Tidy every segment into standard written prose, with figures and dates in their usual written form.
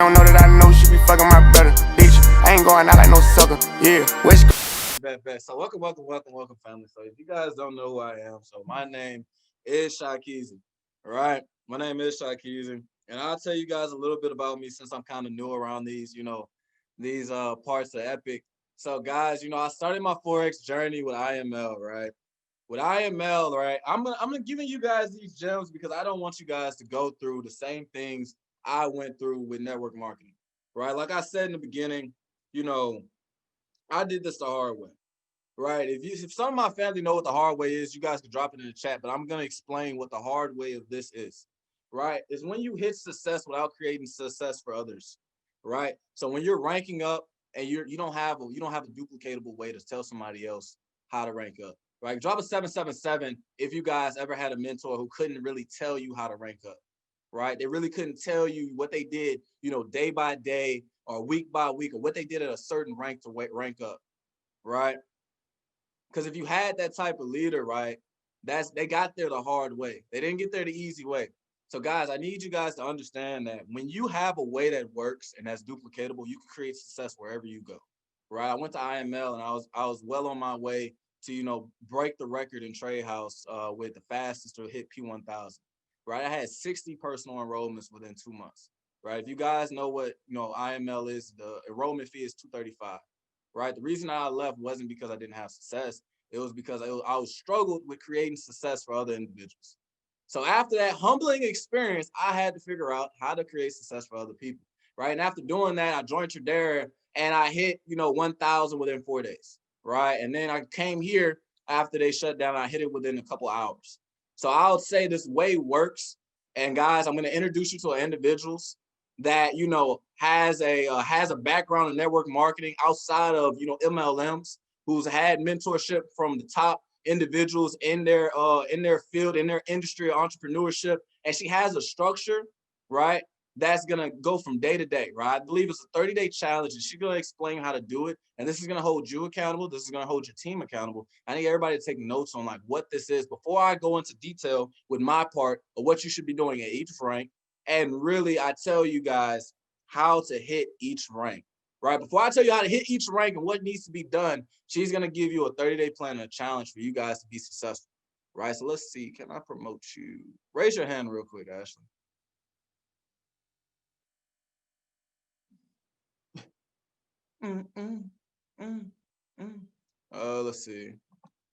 Don't know that I know she be fucking my brother, bitch. I ain't going out like no sucker. Yeah, where she Bet. So welcome, family. So if you guys don't know who I am, so my name is Shakeezy. All right, my name is Shakeezy, and I'll tell you guys a little bit about me since I'm kind of new around these, these parts of Epic. So guys, I started my Forex journey with IML, right? With IML, right? I'm gonna giving you guys these gems because I don't want you guys to go through the same things I went through with network marketing, right? Like I said in the beginning, you know, I did this the hard way, right? If some of my family know what the hard way is, you guys can drop it in the chat. But I'm gonna explain what the hard way of this is, right? Is when you hit success without creating success for others, right? So when you're ranking up and you don't have a duplicatable way to tell somebody else how to rank up, right? Drop a 777 if you guys ever had a mentor who couldn't really tell you how to rank up, right? They really couldn't tell you what they did, day by day or week by week, or what they did at a certain rank to rank up, right? Because if you had that type of leader, right, they got there the hard way. They didn't get there the easy way. So guys, I need you guys to understand that when you have a way that works and that's duplicatable, you can create success wherever you go. Right. I went to IML and I was well on my way to, break the record in Trade House with the fastest to hit P1000. Right. I had 60 personal enrollments within 2 months. Right. If you guys know what IML is, the enrollment fee is $235. Right. The reason I left wasn't because I didn't have success. It was because I was struggled with creating success for other individuals. So after that humbling experience, I had to figure out how to create success for other people. Right. And after doing that, I joined Tradera and I hit, 1,000 within 4 days. Right. And then I came here after they shut down. I hit it within a couple hours. So I would say this way works. And guys, I'm going to introduce you to individuals that has a background in network marketing outside of MLMs, who's had mentorship from the top individuals in their field, in their industry of entrepreneurship, and she has a structure, right? That's gonna go from day to day, right? I believe it's a 30-day challenge, and she's gonna explain how to do it. And this is gonna hold you accountable. This is gonna hold your team accountable. I need everybody to take notes on like what this is before I go into detail with my part of what you should be doing at each rank. And really, I tell you guys how to hit each rank, right? Before I tell you how to hit each rank and what needs to be done, she's going to give you a 30-day plan and a challenge for you guys to be successful, right? So let's see. Can I promote you? Raise your hand real quick, Ashley. Let's see.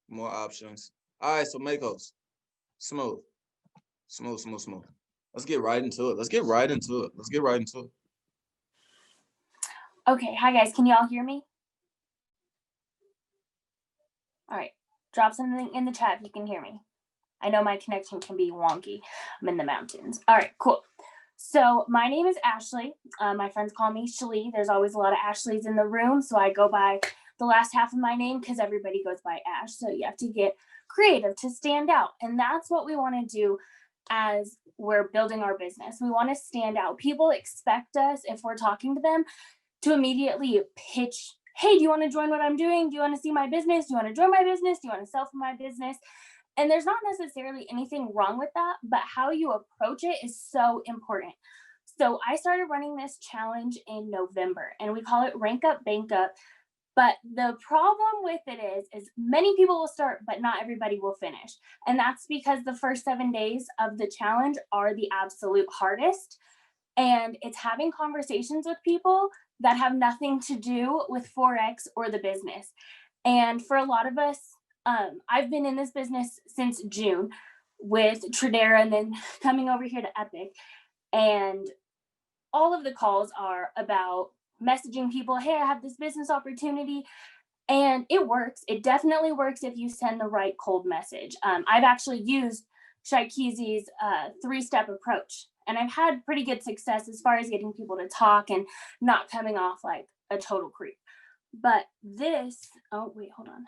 More options. All right, so Makos. Smooth. Let's get right into it. Okay, hi guys, can y'all hear me? All right, drop something in the chat if you can hear me. I know my connection can be wonky. I'm in the mountains. All right, cool. So my name is Ashley. My friends call me Shlee. There's always a lot of Ashleys in the room, so I go by the last half of my name because everybody goes by Ash. So you have to get creative to stand out. And that's what we want to do as we're building our business. We want to stand out. People expect us, if we're talking to them, to immediately pitch, hey, do you want to join what I'm doing? Do you want to see my business? Do you want to join my business? Do you want to sell from my business? And there's not necessarily anything wrong with that, but how you approach it is so important. So I started running this challenge in November, and we call it Rank Up, Bank Up. But the problem with it is many people will start, but not everybody will finish. And that's because the first 7 days of the challenge are the absolute hardest. And it's having conversations with people that have nothing to do with Forex or the business. And for a lot of us, I've been in this business since June with Tradera and then coming over here to Epic. And all of the calls are about messaging people, hey, I have this business opportunity. And it works. It definitely works if you send the right cold message. I've actually used Shakeezy's 3-step approach, and I've had pretty good success as far as getting people to talk and not coming off like a total creep. But this, oh, wait, hold on.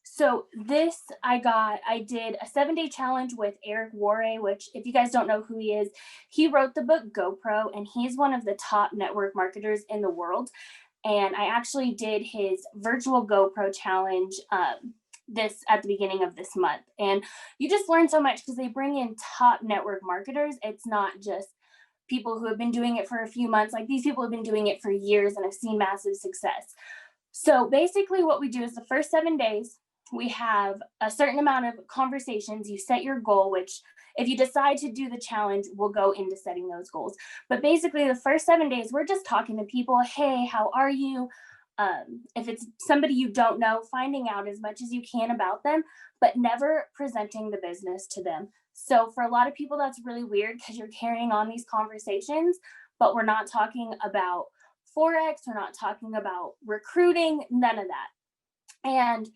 So this, I did a 7-day challenge with Eric Warre, which if you guys don't know who he is, he wrote the book GoPro, and he's one of the top network marketers in the world. And I actually did his virtual GoPro challenge this at the beginning of this month. And you just learn so much because they bring in top network marketers. It's not just people who have been doing it for a few months. Like these people have been doing it for years and have seen massive success. So basically what we do is the first 7 days, we have a certain amount of conversations. You set your goal, which if you decide to do the challenge, we'll go into setting those goals. But basically the first 7 days, we're just talking to people. Hey, how are you? If it's somebody you don't know, finding out as much as you can about them, but never presenting the business to them. So for a lot of people, that's really weird because you're carrying on these conversations, but we're not talking about Forex, we're not talking about recruiting, none of that. And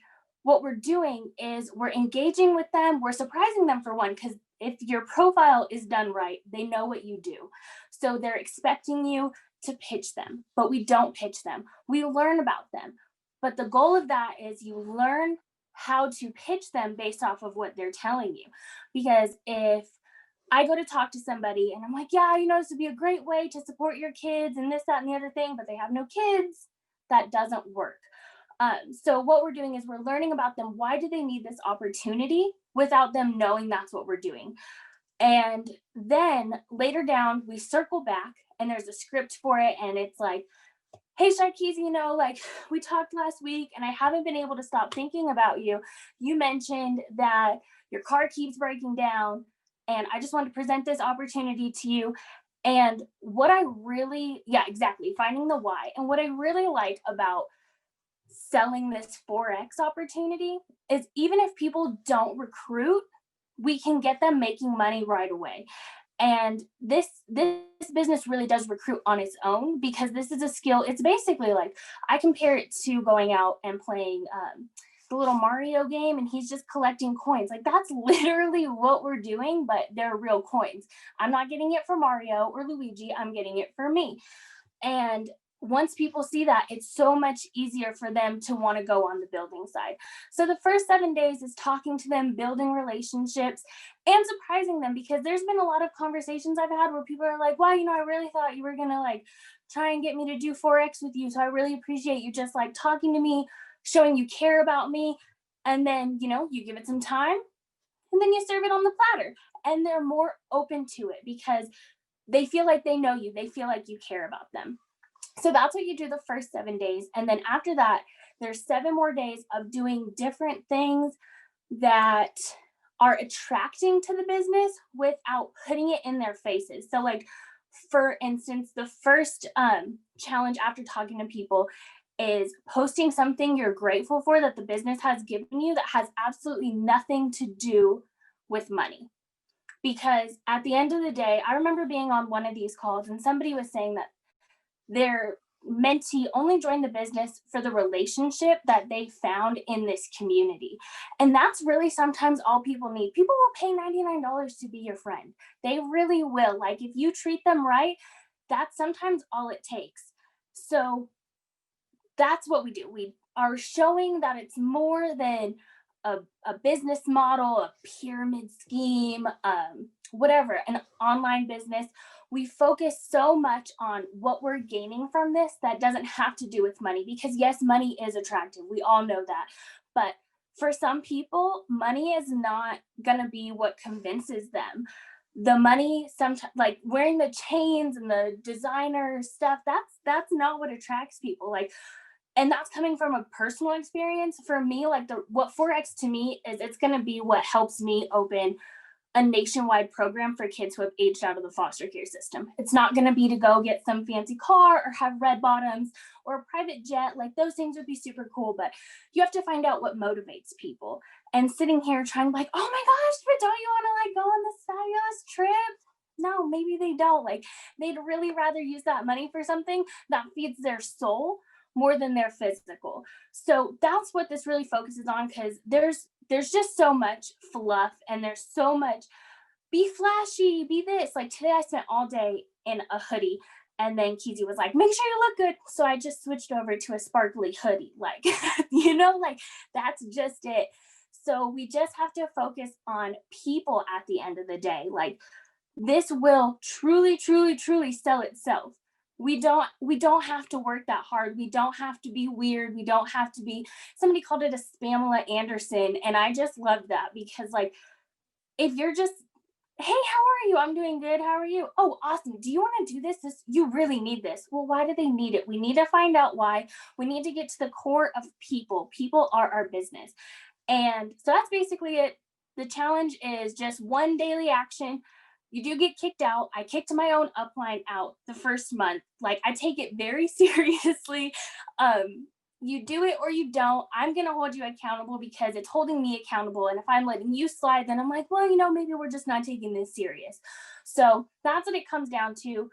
what we're doing is we're engaging with them, we're surprising them for one, because if your profile is done right, they know what you do. So they're expecting you to pitch them, but we don't pitch them. We learn about them. But the goal of that is you learn how to pitch them based off of what they're telling you. Because if I go to talk to somebody and I'm like, yeah, this would be a great way to support your kids and this, that, and the other thing, but they have no kids, that doesn't work. So what we're doing is we're learning about them. Why do they need this opportunity without them knowing that's what we're doing? And then later down, we circle back and there's a script for it. And it's like, hey, Sharkeez, we talked last week and I haven't been able to stop thinking about you. You mentioned that your car keeps breaking down and I just wanted to present this opportunity to you. And what I really, finding the why. And what I really like about selling this Forex opportunity is even if people don't recruit, we can get them making money right away. And this business really does recruit on its own because this is a skill. It's basically like, I compare it to going out and playing the little Mario game and he's just collecting coins. Like that's literally what we're doing, but they're real coins. I'm not getting it for Mario or Luigi, I'm getting it for me. And once people see that, it's so much easier for them to want to go on the building side. So the first 7 days is talking to them, building relationships, and surprising them, because there's been a lot of conversations I've had where people are like, wow, I really thought you were going to try and get me to do Forex with you. So I really appreciate you just talking to me, showing you care about me. And then, you give it some time and then you serve it on the platter. And they're more open to it because they feel like they know you. They feel like you care about them. So that's what you do the first 7 days. And then after that, there's 7 more days of doing different things that are attracting to the business without putting it in their faces. So for instance, the first challenge after talking to people is posting something you're grateful for that the business has given you that has absolutely nothing to do with money. Because at the end of the day, I remember being on one of these calls and somebody was saying that their mentee only joined the business for the relationship that they found in this community. And that's really sometimes all people need. People will pay $99 to be your friend. They really will. If you treat them right, that's sometimes all it takes. So that's what we do. We are showing that it's more than a business model, a pyramid scheme, whatever, an online business. We focus so much on what we're gaining from this that doesn't have to do with money, because yes, money is attractive. We all know that. But for some people, money is not going to be what convinces them. The money, sometimes wearing the chains and the designer stuff, that's not what attracts people. And that's coming from a personal experience. For me, what Forex to me is, it's going to be what helps me open a nationwide program for kids who have aged out of the foster care system. It's not going to be to go get some fancy car or have red bottoms or a private jet. Those things would be super cool, but you have to find out what motivates people. And sitting here trying oh my gosh, but don't you want to go on this fabulous trip? No, maybe they don't. They'd really rather use that money for something that feeds their soul more than their physical. So that's what this really focuses on, because there's just so much fluff and there's so much be flashy, be this. Today I spent all day in a hoodie and then Kizzy was like, make sure you look good. So I just switched over to a sparkly hoodie. That's just it. So we just have to focus on people at the end of the day. This will truly, truly, truly sell itself. We don't have to work that hard. We don't have to be weird. We don't have to be, somebody called it a Spamela Anderson. And I just love that, because if Hey, how are you? I'm doing good. How are you? Oh, awesome. Do you want to do this? You really need this. Well, why do they need it? We need to find out why. We need to get to the core of people. People are our business. And so that's basically it. The challenge is just one daily action. You do get kicked out. I kicked my own upline out the first month. Like, I take it very seriously. You do it or you don't. I'm going to hold you accountable because it's holding me accountable. And if I'm letting you slide, then I'm like, well, maybe we're just not taking this serious. So that's what it comes down to.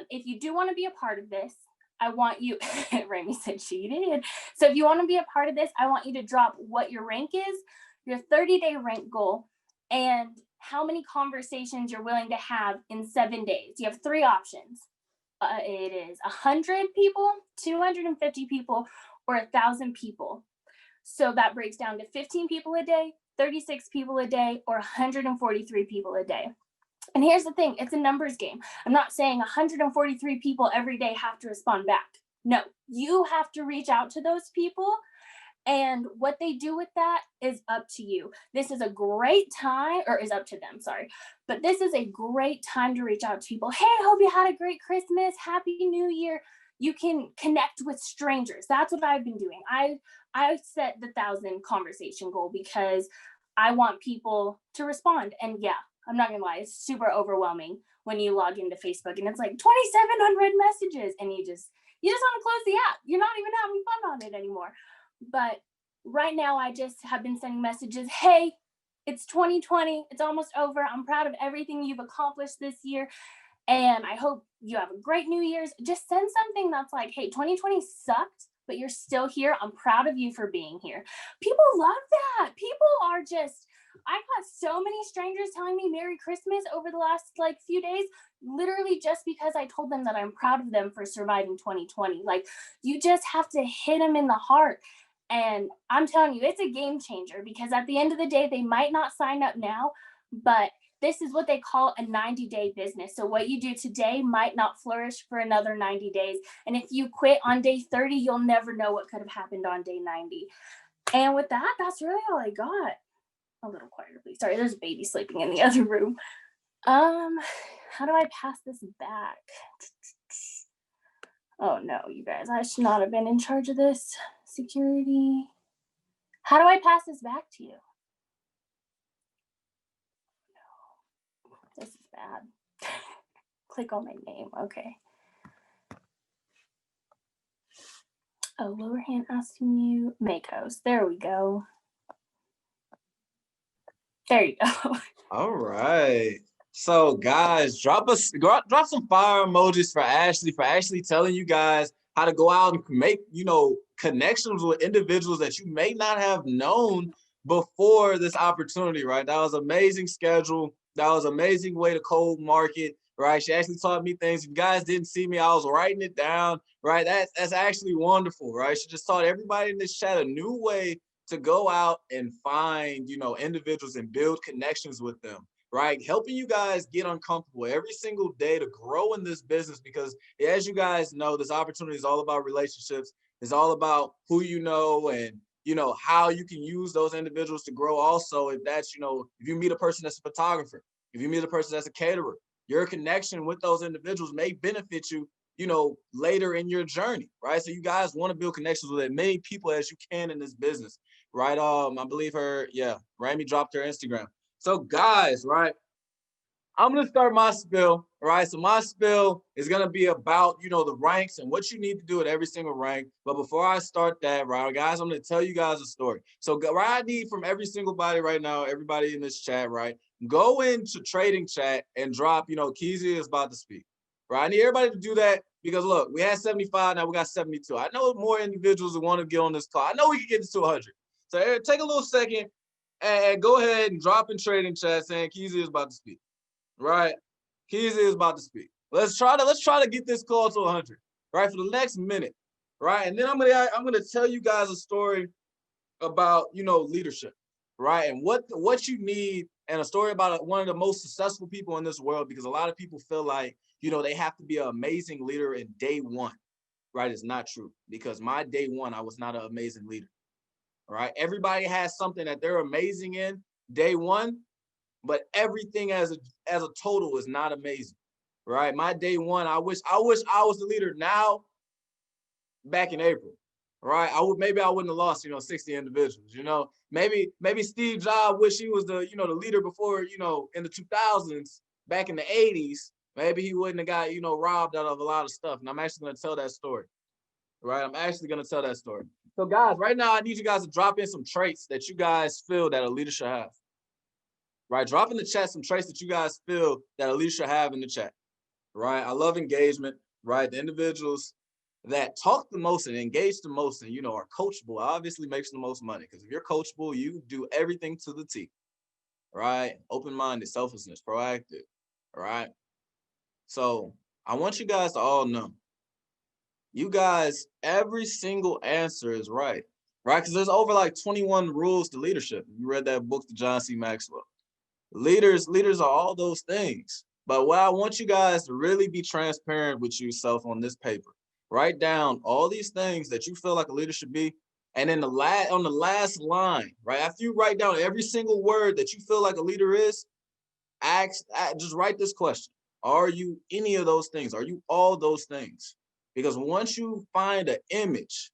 If you do want to be a part of this, I want you, Remy said she did. So if you want to be a part of this, I want you to drop what your rank is, your 30-day rank goal, and how many conversations you're willing to have in 7 days. You have 3 options. It is 100 people, 250 people, or 1,000 people. So that breaks down to 15 people a day, 36 people a day, or 143 people a day. And here's the thing, it's a numbers game. I'm not saying 143 people every day have to respond back. No, you have to reach out to those people. And what they do with that is up to you. This is a great time, or is up to them, sorry. But this is a great time to reach out to people. Hey, I hope you had a great Christmas. Happy New Year. You can connect with strangers. That's what I've been doing. I set the 1,000 conversation goal because I want people to respond. And yeah, I'm not gonna lie, it's super overwhelming when you log into Facebook and it's like 2,700 messages and you just want to close the app. You're not even having fun on it anymore. But right now, I just have been sending messages. Hey, it's 2020. It's almost over. I'm proud of everything you've accomplished this year. And I hope you have a great New Year's. Just send something that's like, hey, 2020 sucked, but you're still here. I'm proud of you for being here. People love that. People are just, I got so many strangers telling me Merry Christmas over the last few days, literally just because I told them that I'm proud of them for surviving 2020. Like, you just have to hit them in the heart. And I'm telling you, it's a game changer because at the end of the day, they might not sign up now, but this is what they call a 90-day business. So what you do today might not flourish for another 90 days. And if you quit on day 30, you'll never know what could have happened on day 90. And with that, that's really all I got. A little quieter, please. Sorry, there's a baby sleeping in the other room. How do I pass this back? Oh no, you guys, I should not have been in charge of this. Security. How do I pass this back to you? No, this is bad. Click on my name. Okay. Oh, lower hand asking you. Make host. There we go. There you go. All right. So guys, drop some fire emojis for Ashley telling you guys how to go out and make, connections with individuals that you may not have known before this opportunity, right? That was amazing schedule. That was amazing way to cold market, right? She actually taught me things. If you guys didn't see me, I was writing it down, right? That's actually wonderful, right? She just taught everybody in this chat a new way to go out and find, individuals and build connections with them, right? Helping you guys get uncomfortable every single day to grow in this business because as you guys know, this opportunity is all about relationships. It's all about who you know and, how you can use those individuals to grow also. If that's, if you meet a person that's a photographer, if you meet a person that's a caterer, your connection with those individuals may benefit you, later in your journey, right? So you guys want to build connections with as many people as you can in this business, right? I believe Rami dropped her Instagram. So guys, right, I'm going to start my spill, right? So my spill is going to be about, the ranks and what you need to do at every single rank. But before I start that, right, guys, I'm going to tell you guys a story. So what I need from every single body right now, everybody in this chat, right, go into trading chat and drop, Keezy is about to speak, right? I need everybody to do that because, look, we had 75, now we got 72. I know more individuals that want to get on this call. I know we can get to 100. So take a little second and go ahead and drop in trading chat saying Keezy is about to speak. Right, Keezy is about to speak. Let's try to get this call to 100, right, for the next minute, right, and then I'm gonna tell you guys a story about leadership, right, and what you need, and a story about one of the most successful people in this world because a lot of people feel like they have to be an amazing leader in day one, right? It's not true because my day one I was not an amazing leader, right? Everybody has something that they're amazing in day one. but everything as a total is not amazing, right? My day one, I wish I was the leader now back in April, right? Maybe I wouldn't have lost, 60 individuals, maybe Steve Jobs wish he was the leader before, in the 2000s, back in the 80s, maybe he wouldn't have got, robbed out of a lot of stuff. And I'm actually going to tell that story, right? I'm actually going to tell that story. So guys, right now, I need you guys to drop in some traits that you guys feel that a leader should have, right? Drop in the chat some traits that you guys feel that a leader should have in the chat, right? I love engagement, right? The individuals that talk the most and engage the most and, are coachable obviously makes the most money, because if you're coachable, you do everything to the T, right? Open-minded, selflessness, proactive, right? So I want you guys to all know, you guys, every single answer is right, right? Because there's over like 21 rules to leadership. You read that book to John C. Maxwell. Leaders are all those things. But what I want you guys to really be transparent with yourself on this paper. Write down all these things that you feel like a leader should be. And then on the last line, right after you write down every single word that you feel like a leader is, just write this question. Are you any of those things? Are you all those things? Because once you find an image,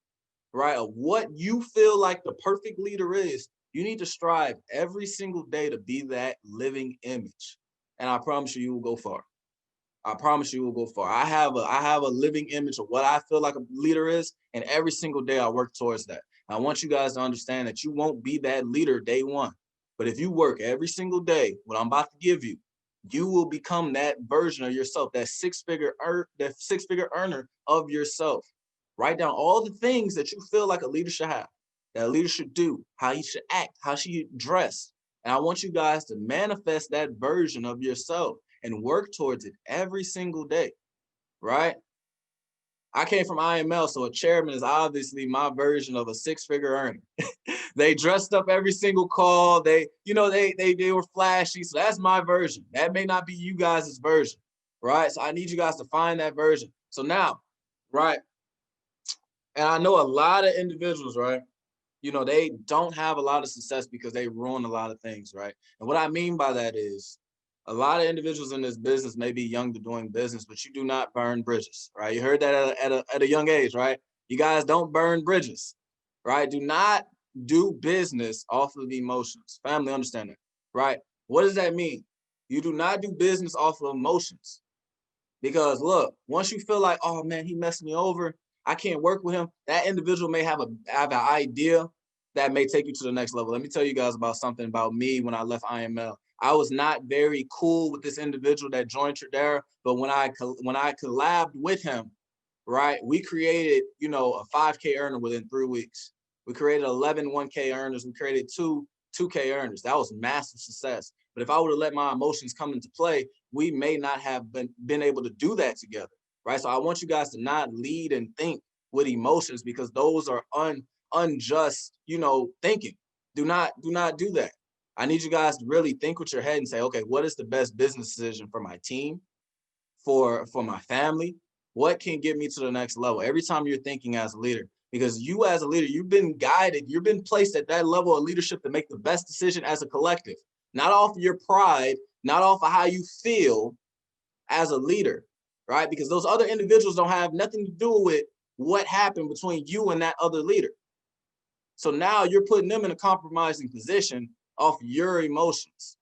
right, of what you feel like the perfect leader is, you need to strive every single day to be that living image. And I promise you will go far. I promise you will go far. I have a living image of what I feel like a leader is, and every single day I work towards that. I want you guys to understand that you won't be that leader day one. But if you work every single day, what I'm about to give you, you will become that version of yourself, that six-figure earner of yourself. Write down all the things that you feel like a leader should have, that a leader should do, how he should act, how she should dress. And I want you guys to manifest that version of yourself and work towards it every single day, right? I came from IML, so a chairman is obviously my version of a six-figure earner. They dressed up every single call. They were flashy. So that's my version. That may not be you guys' version, right? So I need you guys to find that version. So now, right? And I know a lot of individuals, right? They don't have a lot of success because they ruin a lot of things, right? And what I mean by that is a lot of individuals in this business may be young to doing business, but you do not burn bridges, right? You heard that at a young age, right? You guys don't burn bridges, right? Do not do business off of emotions. Family, understand that, right? What does that mean? You do not do business off of emotions. Because look, once you feel like, oh man, he messed me over, I can't work with him, that individual may have an idea that may take you to the next level. Let me tell you guys about something about me when I left IML. I was not very cool with this individual that joined Tradera, but when I collabed with him, right, we created, a 5K earner within 3 weeks. We created 11 1K earners. We created two 2K earners. That was massive success. But if I would have let my emotions come into play, we may not have been able to do that together, right? So I want you guys to not lead and think with emotions, because those are unjust, thinking. Do not do that. I need you guys to really think with your head and say, okay, what is the best business decision for my team, for my family? What can get me to the next level? Every time you're thinking as a leader, because you as a leader, you've been guided, you've been placed at that level of leadership to make the best decision as a collective, not off of your pride, not off of how you feel as a leader, right? Because those other individuals don't have nothing to do with what happened between you and that other leader. So now you're putting them in a compromising position off your emotions,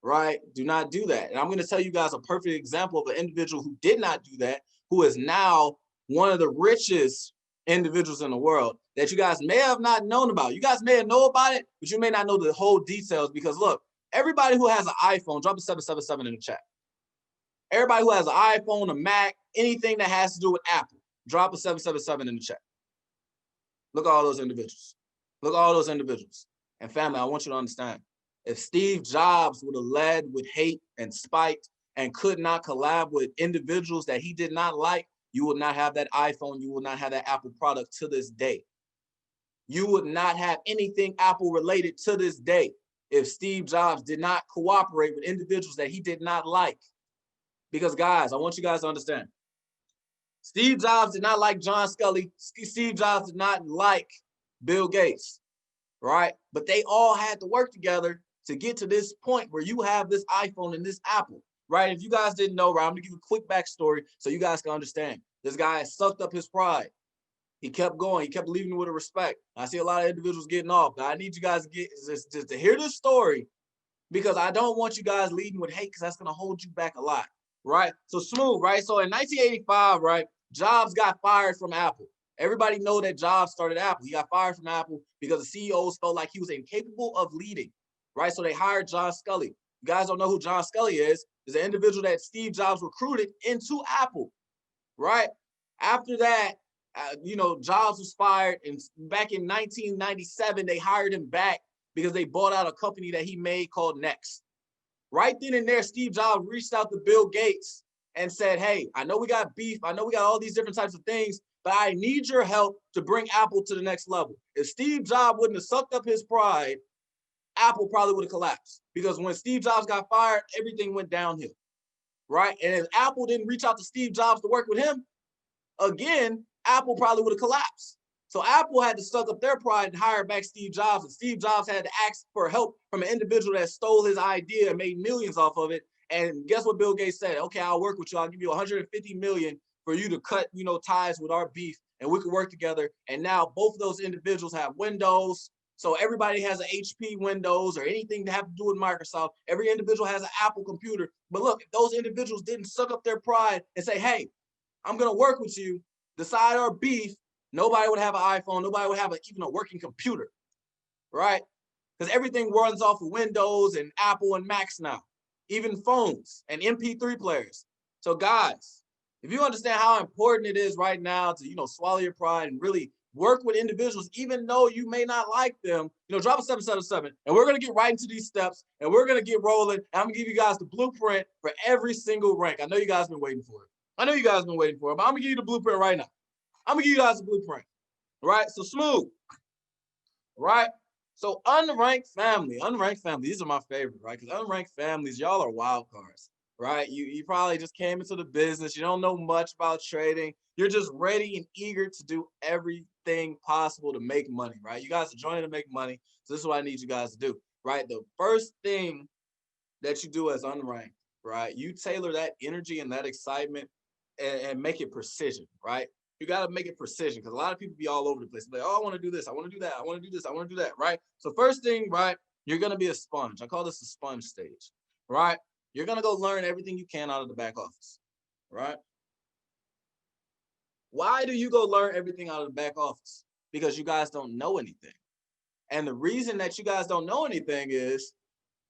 right? Do not do that. And I'm going to tell you guys a perfect example of an individual who did not do that, who is now one of the richest individuals in the world that you guys may have not known about. You guys may have known about it, but you may not know the whole details, because look, everybody who has an iPhone, drop a 777 in the chat. Everybody who has an iPhone, a Mac, anything that has to do with Apple, drop a 777 in the chat. Look at all those individuals. Look at all those individuals. And family, I want you to understand, if Steve Jobs would have led with hate and spite and could not collab with individuals that he did not like, you would not have that iPhone. You would not have that Apple product to this day. You would not have anything Apple related to this day if Steve Jobs did not cooperate with individuals that he did not like. Because guys, I want you guys to understand, Steve Jobs did not like John Scully. Steve Jobs did not like Bill Gates, right? But they all had to work together to get to this point where you have this iPhone and this Apple, right? If you guys didn't know, right, I'm gonna give you a quick backstory so you guys can understand. This guy sucked up his pride. He kept going. He kept leaving with a respect. I see a lot of individuals getting off. But I need you guys to get just to hear this story, because I don't want you guys leading with hate, because that's going to hold you back a lot, right? So Smooth, right? So in 1985, right, Jobs got fired from Apple. Everybody know that Jobs started Apple. He got fired from Apple because the CEOs felt like he was incapable of leading, right? So they hired John Scully. You guys don't know who John Scully is. Is an individual that Steve Jobs recruited into Apple, right? After that, Jobs was fired, and back in 1997, they hired him back because they bought out a company that he made called Next. Right then and there, Steve Jobs reached out to Bill Gates and said, hey, I know we got beef. I know we got all these different types of things, but I need your help to bring Apple to the next level. If Steve Jobs wouldn't have sucked up his pride, Apple probably would have collapsed, because when Steve Jobs got fired, everything went downhill, right? And if Apple didn't reach out to Steve Jobs to work with him, again, Apple probably would have collapsed. So Apple had to suck up their pride and hire back Steve Jobs, and Steve Jobs had to ask for help from an individual that stole his idea and made millions off of it. And guess what Bill Gates said? Okay, I'll work with you. I'll give you 150 million for you to cut, ties with our beef, and we can work together. And now both of those individuals have Windows. So everybody has an HP Windows or anything to have to do with Microsoft. Every individual has an Apple computer. But look, if those individuals didn't suck up their pride and say, hey, I'm going to work with you, decide our beef, nobody would have an iPhone. Nobody would have even a working computer, right? Because everything runs off of Windows and Apple and Macs now, even phones and MP3 players. So guys, if you understand how important it is right now to, swallow your pride and really work with individuals, even though you may not like them, drop a 777. And we're going to get right into these steps, and we're going to get rolling. And I'm going to give you guys the blueprint for every single rank. I know you guys been waiting for it. But I'm going to give you the blueprint right now. I'm going to give you guys the blueprint, right? So Smooth, right? So unranked family, these are my favorite, right? Because unranked families, y'all are wild cards, right? You probably just came into the business. You don't know much about trading. You're just ready and eager to do everything possible to make money, right? You guys are joining to make money. So this is what I need you guys to do, right? The first thing that you do as unranked, right? You tailor that energy and that excitement and make it precision, right? You got to make it precision, because a lot of people be all over the place. Like, oh, I want to do this. I want to do that. I want to do this. I want to do that, right? So first thing, right, you're going to be a sponge. I call this the sponge stage, right? You're going to go learn everything you can out of the back office, right? Why do you go learn everything out of the back office? Because you guys don't know anything. And the reason that you guys don't know anything is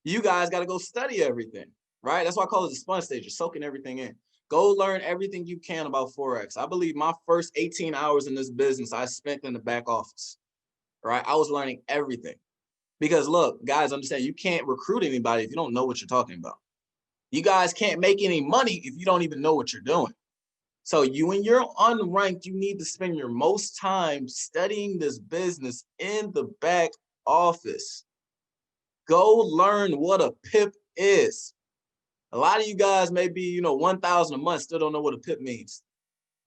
you guys got to go study everything, right? That's why I call it the sponge stage. You're soaking everything in. Go learn everything you can about Forex. I believe my first 18 hours in this business, I spent in the back office, right? I was learning everything. Because look, guys, understand, you can't recruit anybody if you don't know what you're talking about. You guys can't make any money if you don't even know what you're doing. So when you're unranked, you need to spend your most time studying this business in the back office. Go learn what a PIP is. A lot of you guys may be, 1,000 a month, still don't know what a PIP means,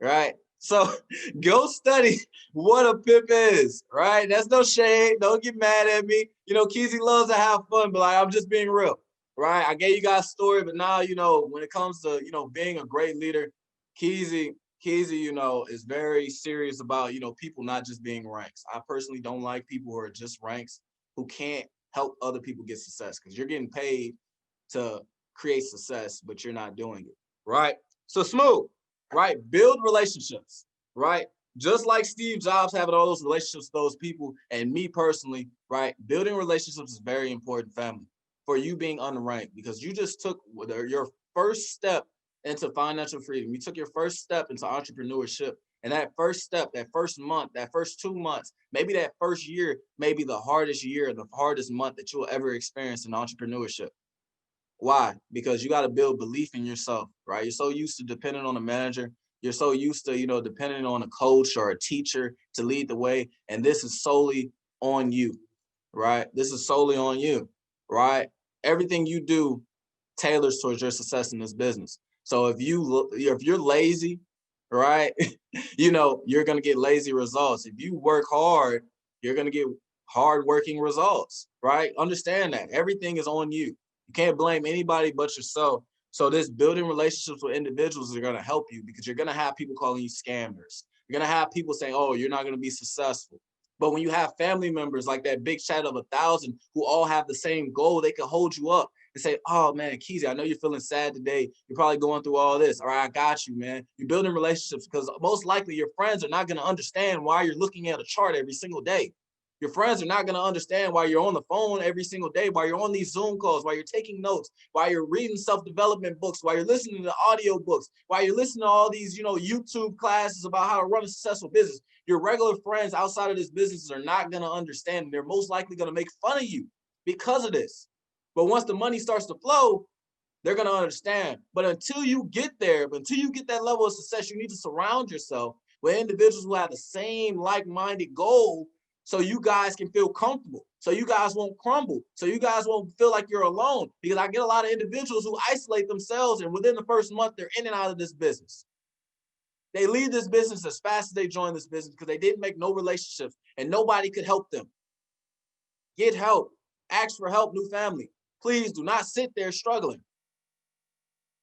right? So go study what a PIP is, right? That's no shade. Don't get mad at me. Keezy loves to have fun, but I'm just being real, right? I gave you guys a story, but now, when it comes to, being a great leader, Keezy, is very serious about, people not just being ranks. I personally don't like people who are just ranks who can't help other people get success, because you're getting paid to create success, but you're not doing it, right? So Smooth, right? Build relationships, right? Just like Steve Jobs having all those relationships with those people, and me personally, right? Building relationships is very important, family, for you being unranked, because you just took your first step into financial freedom. You took your first step into entrepreneurship. And that first step, that first month, that first 2 months, maybe that first year, may be the hardest year, the hardest month that you'll ever experience in entrepreneurship. Why? Because you got to build belief in yourself, right? You're so used to depending on a manager. You're so used to, depending on a coach or a teacher to lead the way. And this is solely on you, right? This is solely on you, right? Everything you do tailors towards your success in this business. So if you're lazy, right, you're going to get lazy results. If you work hard, you're going to get hardworking results, right? Understand that everything is on you. You can't blame anybody but yourself. So this building relationships with individuals are going to help you, because you're going to have people calling you scammers. You're going to have people saying, oh, you're not going to be successful. But when you have family members like that big chat of 1,000 who all have the same goal, they can hold you up and say, oh man, Keezy, I know you're feeling sad today. You're probably going through all this. All right, I got you, man. You're building relationships, because most likely your friends are not going to understand why you're looking at a chart every single day. Your friends are not going to understand why you're on the phone every single day, why you're on these Zoom calls, why you're taking notes, why you're reading self-development books, why you're listening to audio books, why you're listening to all these, YouTube classes about how to run a successful business. Your regular friends outside of this business are not going to understand. They're most likely going to make fun of you because of this. But once the money starts to flow, they're going to understand. But until you get there, until you get that level of success, you need to surround yourself with individuals who have the same like-minded goal, so you guys can feel comfortable, so you guys won't crumble, so you guys won't feel like you're alone. Because I get a lot of individuals who isolate themselves, and within the first month, they're in and out of this business. They leave this business as fast as they join this business because they didn't make no relationships and nobody could help them. Get help. Ask for help, new family. Please do not sit there struggling.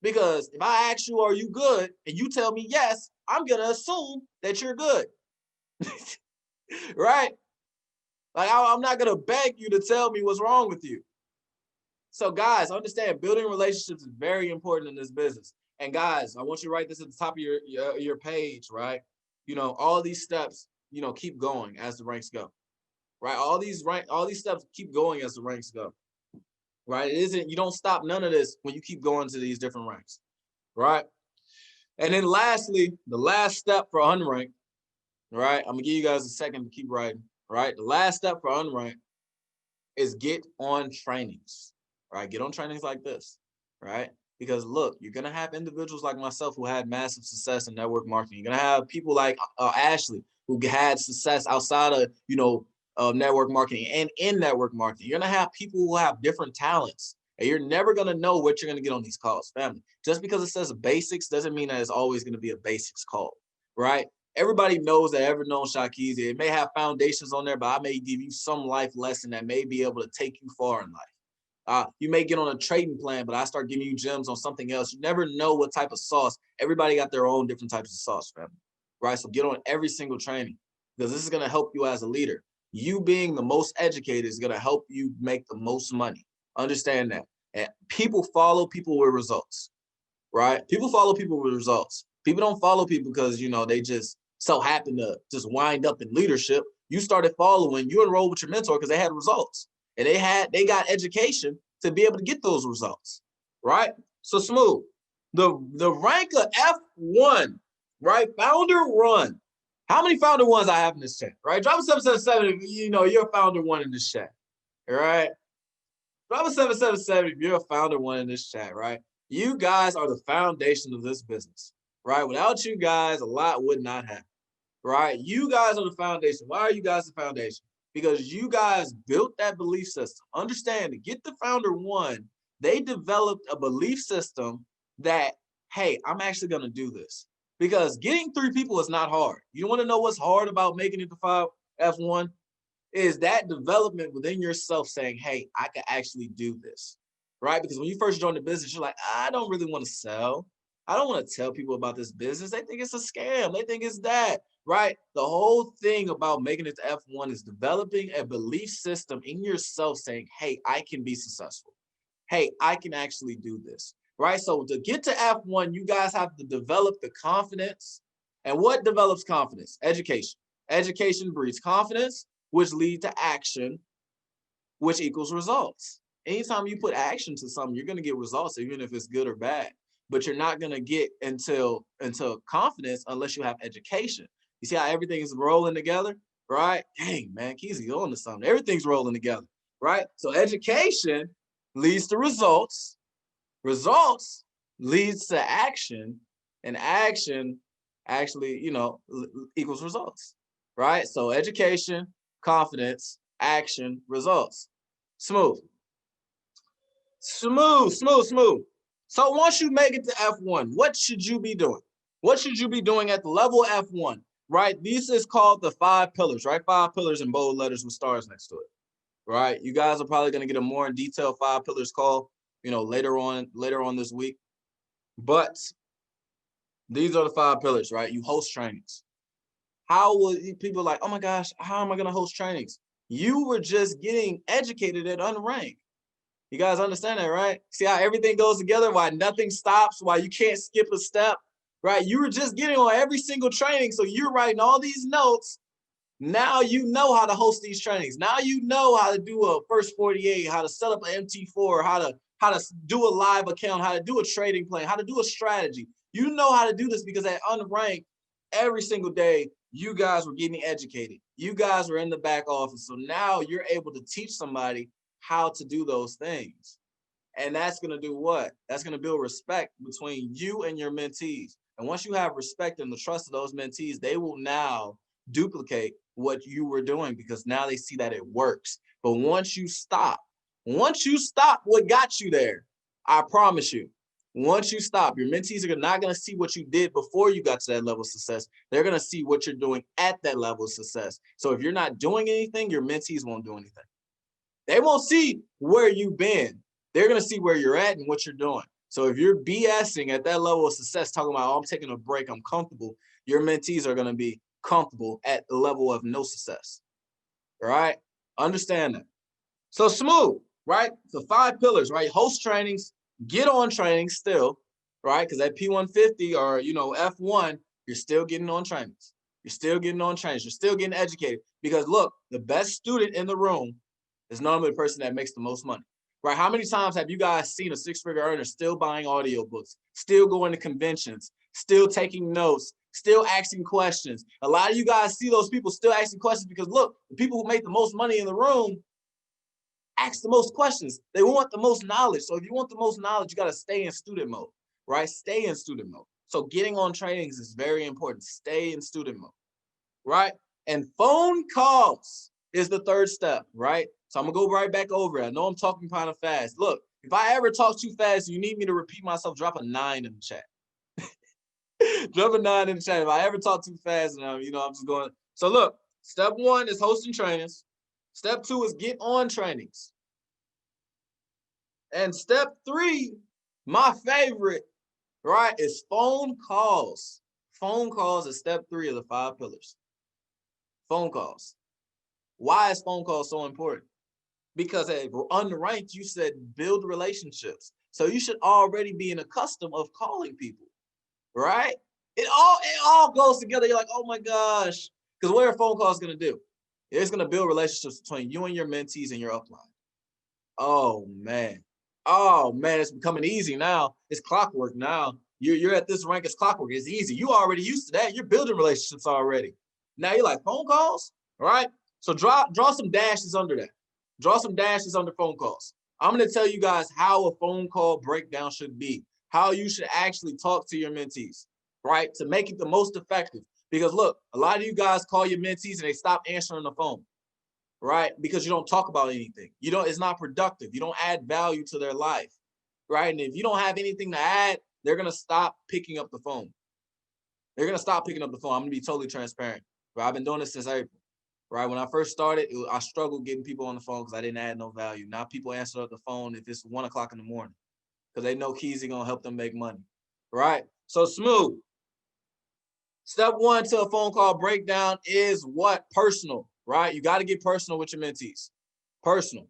Because if I ask you, are you good? And you tell me yes, I'm going to assume that you're good. Right? Like, I'm not going to beg you to tell me what's wrong with you. So guys, understand, building relationships is very important in this business. And guys, I want you to write this at the top of your page, right? All these steps, keep going as the ranks go, right? All these steps keep going as the ranks go, right? You don't stop none of this when you keep going to these different ranks, right? And then lastly, the last step for unranked, right? I'm gonna give you guys a second to keep writing, right? The last step for unranked is get on trainings, right? Get on trainings like this, right? Because look, you're gonna have individuals like myself who had massive success in network marketing. You're gonna have people like Ashley who had success outside of network marketing and in network marketing. You're gonna have people who have different talents, and you're never gonna know what you're gonna get on these calls, family. Just because it says basics doesn't mean that it's always gonna be a basics call, right? Everybody knows that ever known Shakeezy. It may have foundations on there, but I may give you some life lesson that may be able to take you far in life. You may get on a trading plan, but I start giving you gems on something else. You never know what type of sauce. Everybody got their own different types of sauce, family, right? So get on every single training, because this is going to help you as a leader. You being the most educated is going to help you make the most money. Understand that. And people follow people with results, right? People follow people with results. People don't follow people because, they just so happen to just wind up in leadership. You started following, you enrolled with your mentor because they had results. And they got education to be able to get those results, right? So Smooth, the rank of F1, right? Founder one. How many founder ones I have in this chat, right? Drop a 777 if you're a founder one in this chat, all right? Drop a 777 if you're a founder one in this chat, right? You guys are the foundation of this business, right? Without you guys, a lot would not happen, right? You guys are the foundation. Why are you guys the foundation? Because you guys built that belief system. Understand, to get the founder one, they developed a belief system that, hey, I'm actually going to do this. Because getting 3 people is not hard. You want to know what's hard about making it to F1? Is that development within yourself saying, hey, I can actually do this, right? Because when you first join the business, you're like, I don't really want to sell. I don't want to tell people about this business. They think it's a scam. They think it's that. Right? The whole thing about making it to F1 is developing a belief system in yourself saying, hey, I can be successful. Hey, I can actually do this. Right? So to get to F1, you guys have to develop the confidence. And what develops confidence? Education. Education breeds confidence, which leads to action, which equals results. Anytime you put action to something, you're going to get results, even if it's good or bad. But you're not going to get until confidence unless you have education. You see how everything is rolling together, right? Dang, man, Keezy on to something. Everything's rolling together, right? So education leads to results. Results leads to action, and action actually, equals results, right? So education, confidence, action, results. Smooth. Smooth. So once you make it to F1, what should you be doing? What should you be doing at the level F1? right? This is called the 5 pillars, right? 5 pillars in bold letters with stars next to it, right? You guys are probably going to get a more in detail 5 pillars call, later on this week. But these are the 5 pillars, right? You host trainings. How will people like, oh my gosh, how am I going to host trainings? You were just getting educated at unranked. You guys understand that, right? See how everything goes together, why nothing stops, why you can't skip a step, right? You were just getting on every single training. So you're writing all these notes. Now you know how to host these trainings. Now you know how to do a first 48, how to set up an MT4, how to do a live account, how to do a trading plan, how to do a strategy. You know how to do this because at unranked, every single day, you guys were getting educated. You guys were in the back office. So now you're able to teach somebody how to do those things. And that's going to do what? That's going to build respect between you and your mentees. And once you have respect and the trust of those mentees, they will now duplicate what you were doing because now they see that it works. But once you stop what got you there, I promise you, once you stop, your mentees are not going to see what you did before you got to that level of success. They're going to see what you're doing at that level of success. So if you're not doing anything, your mentees won't do anything. They won't see where you've been. They're going to see where you're at and what you're doing. So if you're BSing at that level of success, talking about, oh, I'm taking a break, I'm comfortable, your mentees are going to be comfortable at the level of no success. All right? Understand that. So smooth, right? The 5 pillars, right? Host trainings, get on trainings still, right? Because at P150 or, F1, you're still getting on trainings. You're still getting on trainings. You're still getting educated. Because look, the best student in the room is normally the person that makes the most money, right? How many times have you guys seen a 6-figure earner still buying audiobooks, still going to conventions, still taking notes, still asking questions? A lot of you guys see those people still asking questions because look, the people who make the most money in the room ask the most questions. They want the most knowledge. So if you want the most knowledge, you got to stay in student mode, right? Stay in student mode. So getting on trainings is very important. Stay in student mode, right? And phone calls is the 3rd step, right? So I'm going to go right back over it. I know I'm talking kind of fast. Look, if I ever talk too fast, you need me to repeat myself, drop a 9 in the chat. Drop a 9 in the chat. If I ever talk too fast, and I'm just going. So look, step 1 is hosting trainings. Step 2 is get on trainings. And step 3, my favorite, right, is phone calls. Phone calls is step 3 of the 5 pillars. Phone calls. Why is phone calls so important? Because at unranked, you said build relationships. So you should already be in a custom of calling people, right? It all goes together. You're like, oh my gosh. Because what are phone calls going to do? It's going to build relationships between you and your mentees and your upline. Oh man, it's becoming easy now. It's clockwork now. You're at this rank, it's clockwork. It's easy. You already used to that. You're building relationships already. Now you're like, phone calls, all right? So draw some dashes under that. Draw some dashes under phone calls. I'm going to tell you guys how a phone call breakdown should be, how you should actually talk to your mentees, right? To make it the most effective. Because look, a lot of you guys call your mentees and they stop answering the phone, right? Because you don't talk about anything. It's not productive. You don't add value to their life, right? And if you don't have anything to add, they're going to stop picking up the phone. They're going to stop picking up the phone. I'm going to be totally transparent. Right? I've been doing this since April, right? When I first started, I struggled getting people on the phone because I didn't add no value. Now people answer up the phone if it's 1 o'clock in the morning because they know Keezy going to help them make money, right? So smooth. Step 1 to a phone call breakdown is what? Personal, right? You got to get personal with your mentees. Personal.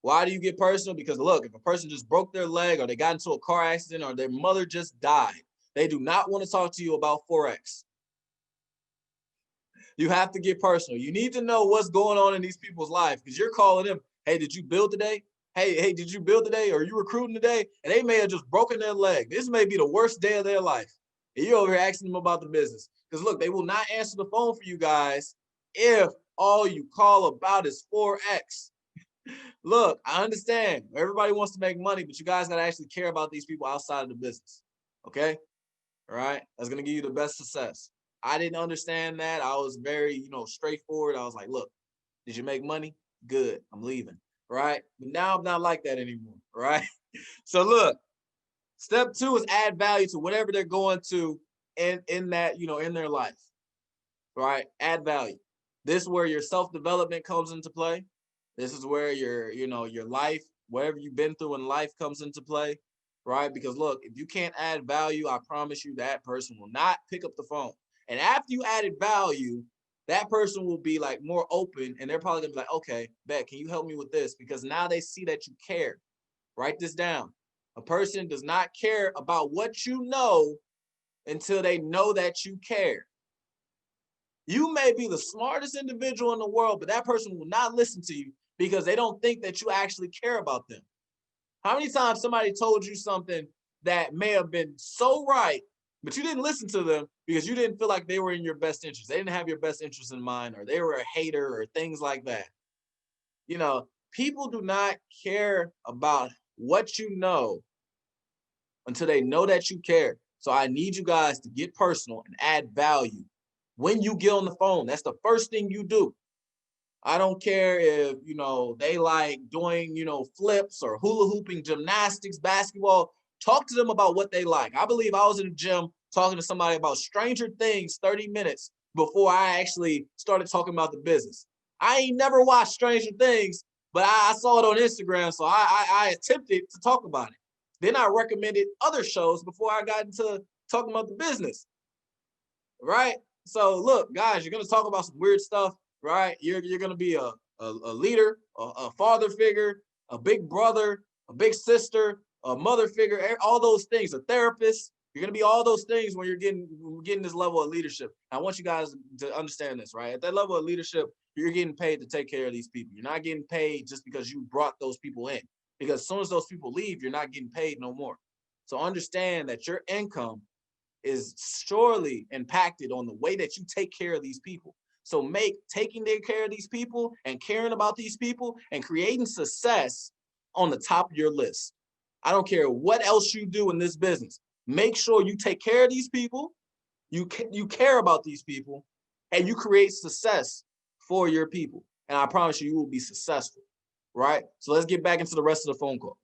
Why do you get personal? Because look, if a person just broke their leg or they got into a car accident or their mother just died, they do not want to talk to you about Forex. You have to get personal. You need to know what's going on in these people's life because you're calling them, hey, did you build today? Hey, did you build today? Are you recruiting today? And they may have just broken their leg. This may be the worst day of their life. And you're over here asking them about the business. Because look, they will not answer the phone for you guys if all you call about is Forex. Look, I understand. Everybody wants to make money, but you guys got to actually care about these people outside of the business. Okay? All right? That's going to give you the best success. I didn't understand that. I was very, straightforward. I was like, look, did you make money? Good. I'm leaving. Right? But now I'm not like that anymore. Right? So look, step 2 is add value to whatever they're going to in that, in their life. right? Add value. This is where your self-development comes into play. This is where your life, whatever you've been through in life comes into play, right? Because look, if you can't add value, I promise you that person will not pick up the phone. And after you added value, that person will be like more open and they're probably gonna be like, okay, Bet, can you help me with this? Because now they see that you care. Write this down. A person does not care about what you know until they know that you care. You may be the smartest individual in the world, but that person will not listen to you because they don't think that you actually care about them. How many times somebody told you something that may have been so right, but you didn't listen to them because you didn't feel like they were in your best interest. They didn't have your best interest in mind, or they were a hater or things like that. People do not care about what you know until they know that you care. So I need you guys to get personal and add value. When you get on the phone, that's the first thing you do. I don't care if, they like doing, flips or hula hooping, gymnastics, basketball. Talk to them about what they like. I believe I was in the gym talking to somebody about Stranger Things 30 minutes before I actually started talking about the business. I ain't never watched Stranger Things, but I saw it on Instagram, so I attempted to talk about it. Then I recommended other shows before I got into talking about the business, right? So look, guys, you're going to talk about some weird stuff, right? You're going to be a leader, a father figure, a big brother, a big sister, a mother figure, all those things, a therapist. You're going to be all those things when you're getting this level of leadership. I want you guys to understand this, right? At that level of leadership, you're getting paid to take care of these people. You're not getting paid just because you brought those people in. Because as soon as those people leave, you're not getting paid no more. So understand that your income is surely impacted on the way that you take care of these people. So make taking care of these people and caring about these people and creating success on the top of your list. I don't care what else you do in this business. Make sure you take care of these people, you care about these people, and you create success for your people. And I promise you will be successful, right? So let's get back into the rest of the phone call,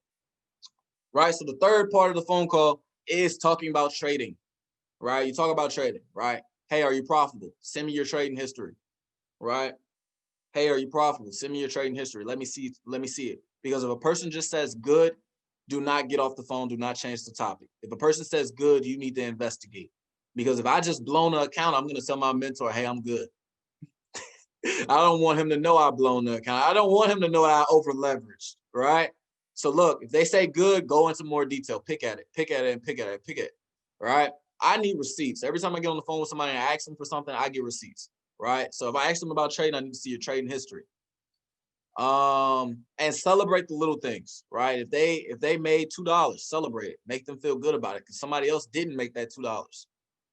right? So the third part of the phone call is talking about trading, right? You talk about trading, right? Hey, are you profitable? Send me your trading history, right? Hey, are you profitable? Send me your trading history. Let me see it. Because if a person just says good, do not get off the phone. Do not change the topic. If a person says good, you need to investigate. Because if I just blown an account, I'm going to tell my mentor, hey, I'm good. I don't want him to know I blown the account. I don't want him to know I over leveraged, right? So look, if they say good, go into more detail. Pick at it, right? I need receipts. Every time I get on the phone with somebody and I ask them for something, I get receipts, right? So if I ask them about trading, I need to see your trading history. And celebrate the little things, right? If they made $2, celebrate it. Make them feel good about it because somebody else didn't make that $2,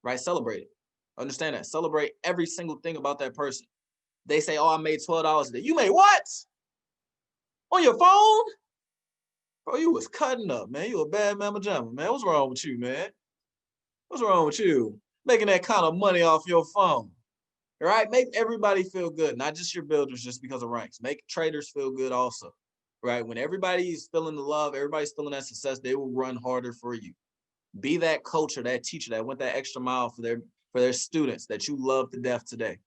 right? Celebrate it. Understand that. Celebrate every single thing about that person. They say, oh, I made $12 a day. You made what? On your phone? Bro, you was cutting up, man. You a bad mama jamma, man. What's wrong with you, man? What's wrong with you? Making that kind of money off your phone, right? Make everybody feel good, not just your builders just because of ranks. Make traders feel good also, right? When everybody's feeling the love, everybody's feeling that success, they will run harder for you. Be that coach or that teacher that went that extra mile for their students that you love to death today.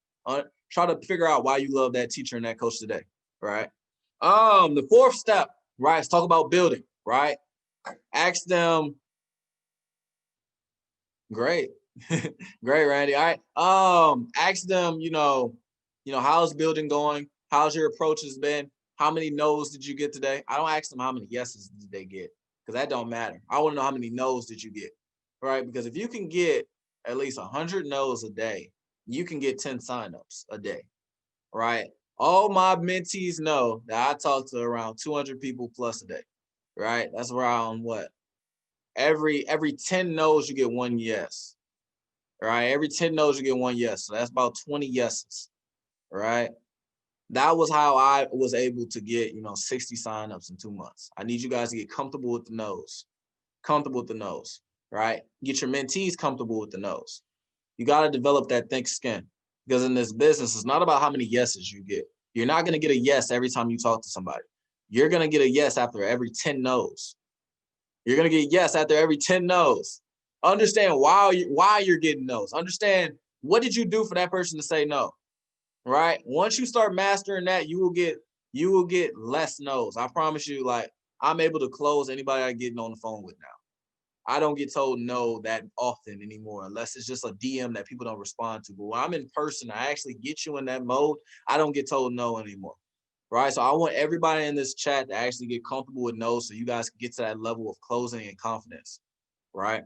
Try to figure out why you love that teacher and that coach today, right? The fourth step, right, is talk about building, right? Ask them. Great. Great, Randy. All right. Ask them, how's building going? How's your approaches been? How many no's did you get today? I don't ask them how many yeses did they get, because that don't matter. I want to know how many no's did you get, right? Because if you can get at least 100 no's a day, you can get 10 signups a day, right? All my mentees know that I talk to around 200 people plus a day, right? That's around what? Every 10 no's, you get one yes. Right? Every 10 no's, you get one yes. So that's about 20 yeses, right? That was how I was able to get, 60 signups in 2 months. I need you guys to get comfortable with the no's, right? Get your mentees comfortable with the no's. You got to develop that thick skin, because in this business, it's not about how many yeses you get. You're not going to get a yes every time you talk to somebody. You're going to get a yes after every 10 no's. You're going to get yes after every 10 no's. Understand why you're getting no's. Understand What did you do for that person to say no? Right? Once you start mastering that, you will get less no's. I promise you, like, I'm able to close anybody I get on the phone with now. I don't get told no that often anymore, unless it's just a DM that people don't respond to. But when I'm in person, I actually get you in that mode. I don't get told no anymore. Right? So I want everybody in this chat to actually get comfortable with no, so you guys can get to that level of closing and confidence. Right?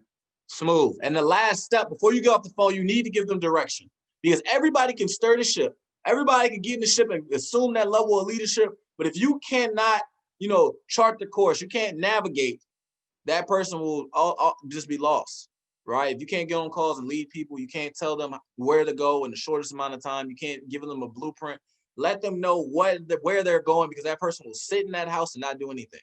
Smooth. And the last step, before you get off the phone, you need to give them direction, because everybody can stir the ship. Everybody can get in the ship and assume that level of leadership. But if you cannot, chart the course, you can't navigate, that person will just be lost, right? If you can't get on calls and lead people, you can't tell them where to go in the shortest amount of time. You can't give them a blueprint. Let them know where they're going, because that person will sit in that house and not do anything.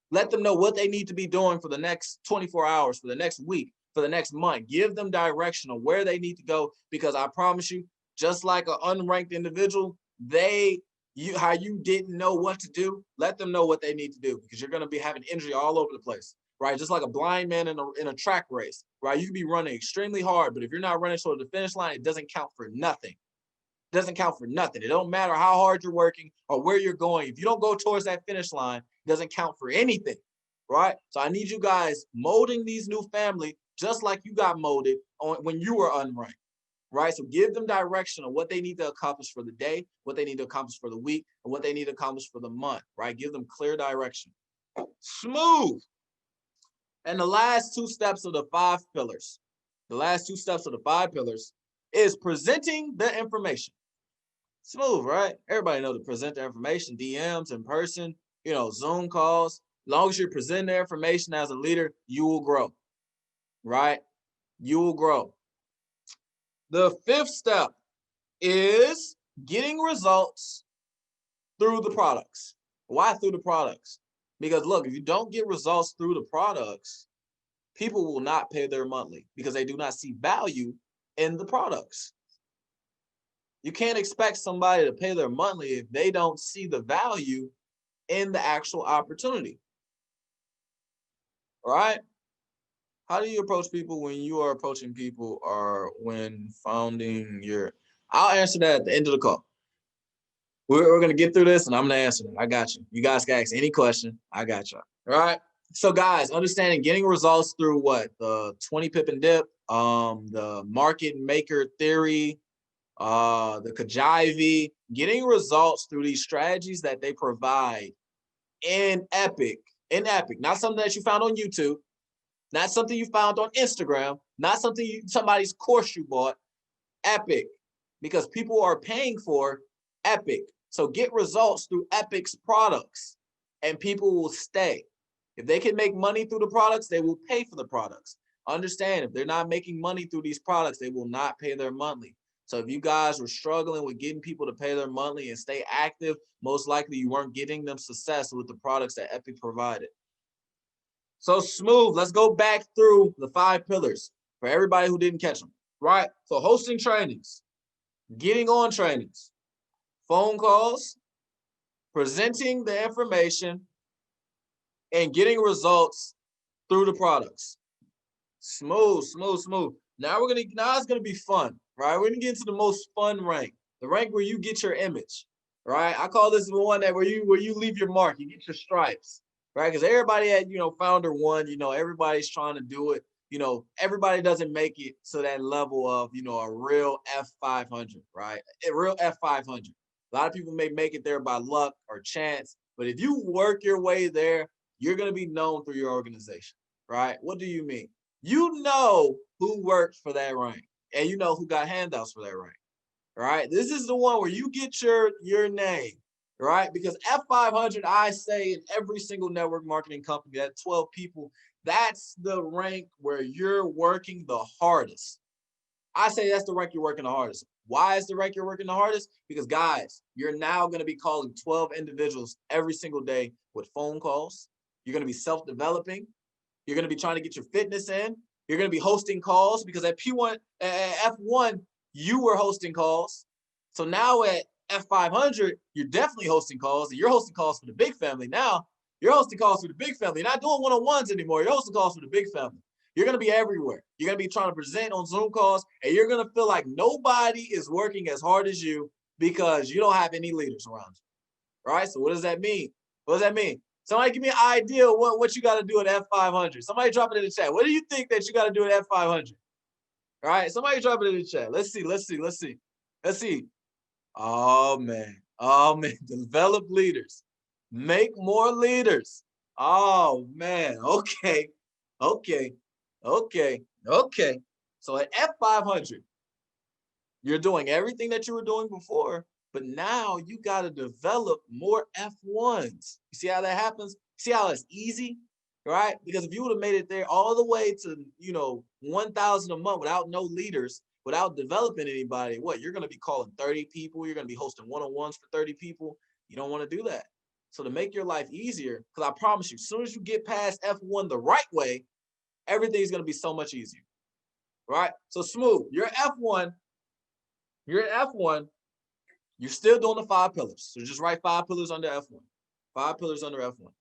Let them know what they need to be doing for the next 24 hours, for the next week, for the next month. Give them direction on where they need to go, because I promise you, just like an unranked individual, how you didn't know what to do, let them know what they need to do, because you're going to be having energy all over the place, right? Just like a blind man in a track race, right? You can be running extremely hard, but if you're not running toward the finish line, it doesn't count for nothing. It doesn't count for nothing. It don't matter how hard you're working or where you're going. If you don't go towards that finish line, it doesn't count for anything, right? So I need you guys molding these new family just like you got molded when you were unranked. Right? So give them direction on what they need to accomplish for the day, what they need to accomplish for the week, and what they need to accomplish for the month, right? Give them clear direction. Smooth. And the last two steps of the 5 pillars, is presenting the information. Smooth, right? Everybody knows to present the information, DMs, in person, Zoom calls. As long as you're presenting the information as a leader, you will grow, right? You will grow. The 5th step is getting results through the products. Why through the products? Because look, if you don't get results through the products, people will not pay their monthly because they do not see value in the products. You can't expect somebody to pay their monthly if they don't see the value in the actual opportunity. All right? How do you approach people when you are approaching people, or when founding your... I'll answer that at the end of the call. We're going to get through this, and I'm going to answer them. I got you. You guys can ask any question. I got you. All right? So, guys, understanding getting results through what? The 20 pip and dip, the market maker theory, the Kajivi, getting results through these strategies that they provide in Epic, not something that you found on YouTube, not something you found on Instagram, not somebody's course you bought. Epic, because people are paying for Epic. So get results through Epic's products, and people will stay. If they can make money through the products, they will pay for the products. Understand, if they're not making money through these products, they will not pay their monthly. So if you guys were struggling with getting people to pay their monthly and stay active, most likely you weren't getting them success with the products that Epic provided. So smooth, let's go back through the 5 pillars for everybody who didn't catch them, right? So hosting trainings, getting on trainings, phone calls, presenting the information, and getting results through the products. Smooth. Now it's gonna be fun, right? We're gonna get into the most fun rank, the rank where you get your image, right? I call this the one that where you leave your mark, you get your stripes, right? Because everybody at founder 1, everybody's trying to do it. Everybody doesn't make it to that level of a real F500, right? A real F500. A lot of people may make it there by luck or chance, but if you work your way there, you're gonna be known through your organization, right? What do you mean? You know who worked for that rank, and you know who got handouts for that rank, right? This is the one where you get your name, right? Because F500, I say in every single network marketing company, that 12 people, that's the rank where you're working the hardest. I say that's the rank you're working the hardest. Why is the rank you're working the hardest? Because, guys, you're now going to be calling 12 individuals every single day with phone calls. You're going to be self-developing. You're going to be trying to get your fitness in. You're going to be hosting calls, because at F1, you were hosting calls. So now at F500, you're definitely hosting calls, and you're hosting calls for the big family. Now you're hosting calls for the big family. You're not doing one-on-ones anymore. You're hosting calls for the big family. You're going to be everywhere. You're going to be trying to present on Zoom calls, and you're going to feel like nobody is working as hard as you because you don't have any leaders around you, right? So what does that mean? What does that mean? Somebody give me an idea of what you got to do at F500. Somebody drop it in the chat. What do you think that you got to do at F500? All right, somebody drop it in the chat. Let's see. Oh man, develop leaders. Make more leaders. Oh man, okay. So at F500, you're doing everything that you were doing before, but now you got to develop more F1s. You see how that happens? See how it's easy, right? Because if you would have made it there all the way to, 1,000 a month without no leaders, without developing anybody, you're going to be calling 30 people. You're going to be hosting one-on-ones for 30 people. You don't want to do that. So to make your life easier, because I promise you, as soon as you get past F1 the right way, everything's going to be so much easier, right? So Smooth, you're F1. You're at F1. You're still doing the 5 pillars. So just write 5 pillars under F1. 5 pillars under F1.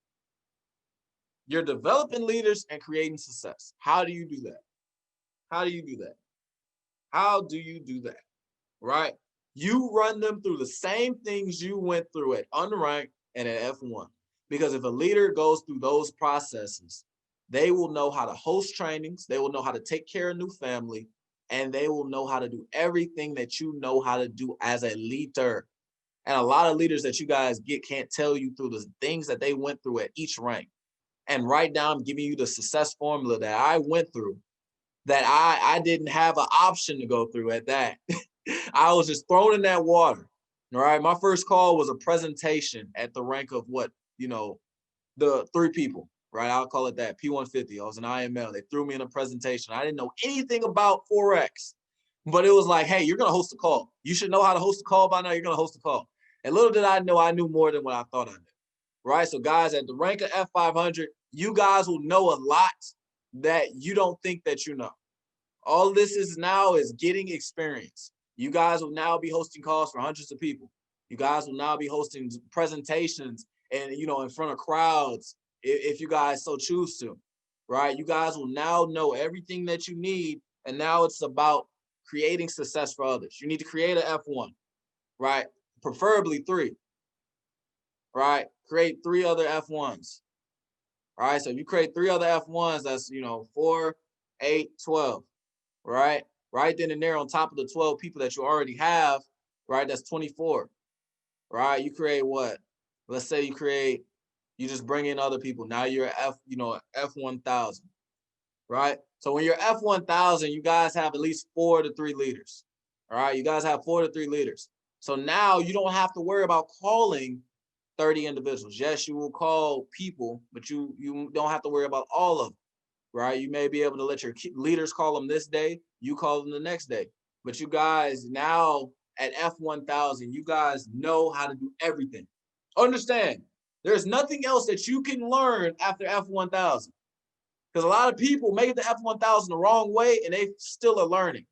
You're developing leaders and creating success. How do you do that? How do you do that? How do you do that? Right? You run them through the same things you went through at unranked and at F1. Because if a leader goes through those processes, they will know how to host trainings, they will know how to take care of new family, and they will know how to do everything that you know how to do as a leader. And a lot of leaders that you guys get can't tell you through the things that they went through at each rank. And right now, I'm giving you the success formula that I went through that I didn't have an option to go through at that. I was just thrown in that water. All right. My first call was a presentation at the rank of the 3 people, right? I'll call it that, P150. I was an IML. They threw me in a presentation. I didn't know anything about Forex, but it was like, hey, you're going to host a call. You should know how to host a call by now. You're going to host a call. And little did I know, I knew more than what I thought I knew, right? So guys, at the rank of F500, you guys will know a lot that you don't think that you know. All this is now is getting experience. You guys will now be hosting calls for hundreds of people. You guys will now be hosting presentations and, in front of crowds if you guys so choose to, right? You guys will now know everything that you need. And now it's about creating success for others. You need to create an F1, right? Preferably 3, right? Create 3 other F1s, right? So if you create 3 other F1s, that's, 4, 8, 12. Right? Right then and there on top of the 12 people that you already have, right? That's 24, right? You create what? Let's say you just bring in other people. Now you're F1000, right? So when you're F1000, you guys have at least 4 to 3 leaders, all right? You guys have 4 to 3 leaders. So now you don't have to worry about calling 30 individuals. Yes, you will call people, but you don't have to worry about all of them. Right? You may be able to let your leaders call them this day, you call them the next day. But you guys now at F1000, you guys know how to do everything. Understand, there's nothing else that you can learn after F1000. Because a lot of people make the F1000 the wrong way and they still are learning.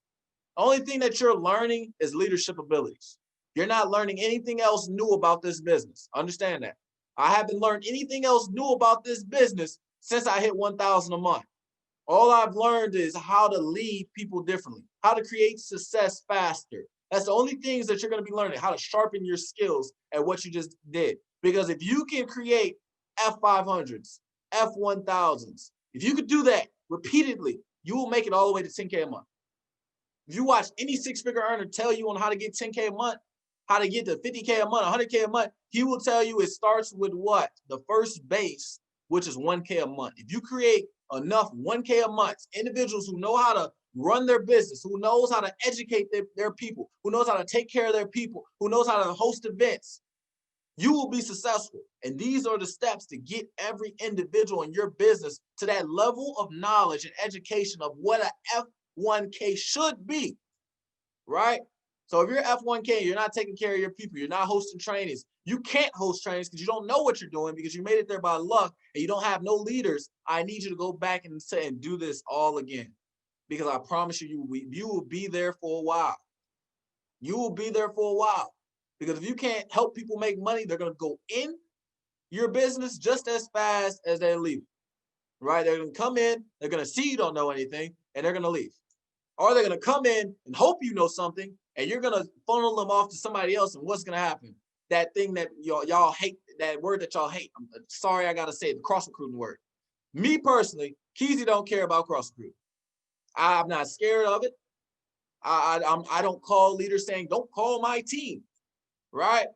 The only thing that you're learning is leadership abilities. You're not learning anything else new about this business. Understand that. I haven't learned anything else new about this business since I hit 1,000 a month. All I've learned is how to lead people differently, how to create success faster. That's the only things that you're going to be learning, how to sharpen your skills at what you just did. Because if you can create F500s, F1000s, if you could do that repeatedly, you will make it all the way to 10K a month. If you watch any 6-figure earner tell you on how to get 10K a month, how to get to 50K a month, 100K a month, he will tell you it starts with what? The first base, which is 1K a month. If you create enough 1K a month, individuals who know how to run their business, who knows how to educate their people, who knows how to take care of their people, who knows how to host events, you will be successful. And these are the steps to get every individual in your business to that level of knowledge and education of what a F1K should be, right? So if you're F1K, you're not taking care of your people, you're not hosting trainings, you can't host trainings because you don't know what you're doing because you made it there by luck and you don't have no leaders, I need you to go back and do this all again. Because I promise you, you will be there for a while. You will be there for a while. Because if you can't help people make money, they're going to go in your business just as fast as they leave. right? They're going to come in, they're going to see you don't know anything, and they're going to leave. Or they're going to come in and hope you know something, and you're going to funnel them off to somebody else. And what's going to happen? That thing that y'all hate, that word that y'all hate. I'm sorry, I got to say it, the cross recruiting word. Me personally, Keezy don't care about cross recruiting. I'm not scared of it. I don't call leaders saying, don't call my team, right?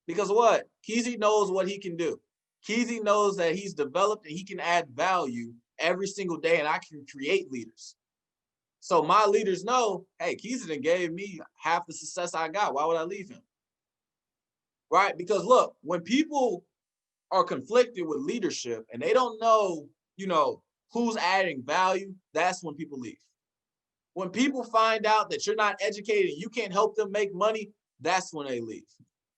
Because what? Keezy knows what he can do. Keezy knows that he's developed and he can add value every single day, and I can create leaders. So my leaders know, hey, Keezy done gave me half the success I got. Why would I leave him? Right? Because look, when people are conflicted with leadership and they don't know, who's adding value, that's when people leave. When people find out that you're not educated and you can't help them make money, that's when they leave.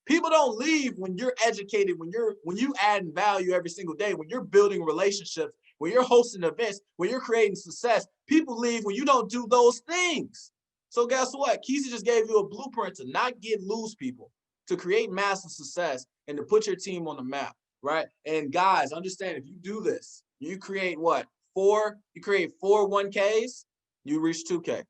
People don't leave when you're educated, when you adding value every single day, when you're building relationships, when you're hosting events, when you're creating success. People leave when you don't do those things. So guess what? Keezy just gave you a blueprint to not lose people, to create massive success, and to put your team on the map, right? And guys, understand, if you do this, you create what? You create 4 1Ks, you reach 2K.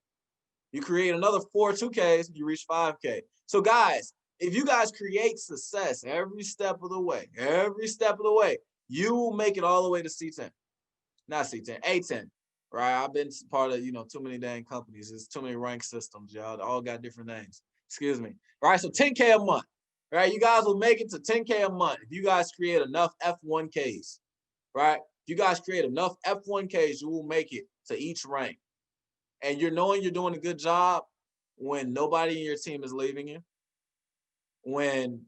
You create another 4 2Ks, you reach 5K. So guys, if you guys create success every step of the way, you will make it all the way to C10. Not C10, A10, right? I've been part of, too many dang companies. There's too many rank systems, y'all. They all got different names. Excuse me. All right, so 10K a month, right? You guys will make it to 10K a month if you guys create enough F1Ks, right? If you guys create enough F1Ks, you will make it to each rank. And you're knowing you're doing a good job when nobody in your team is leaving you, when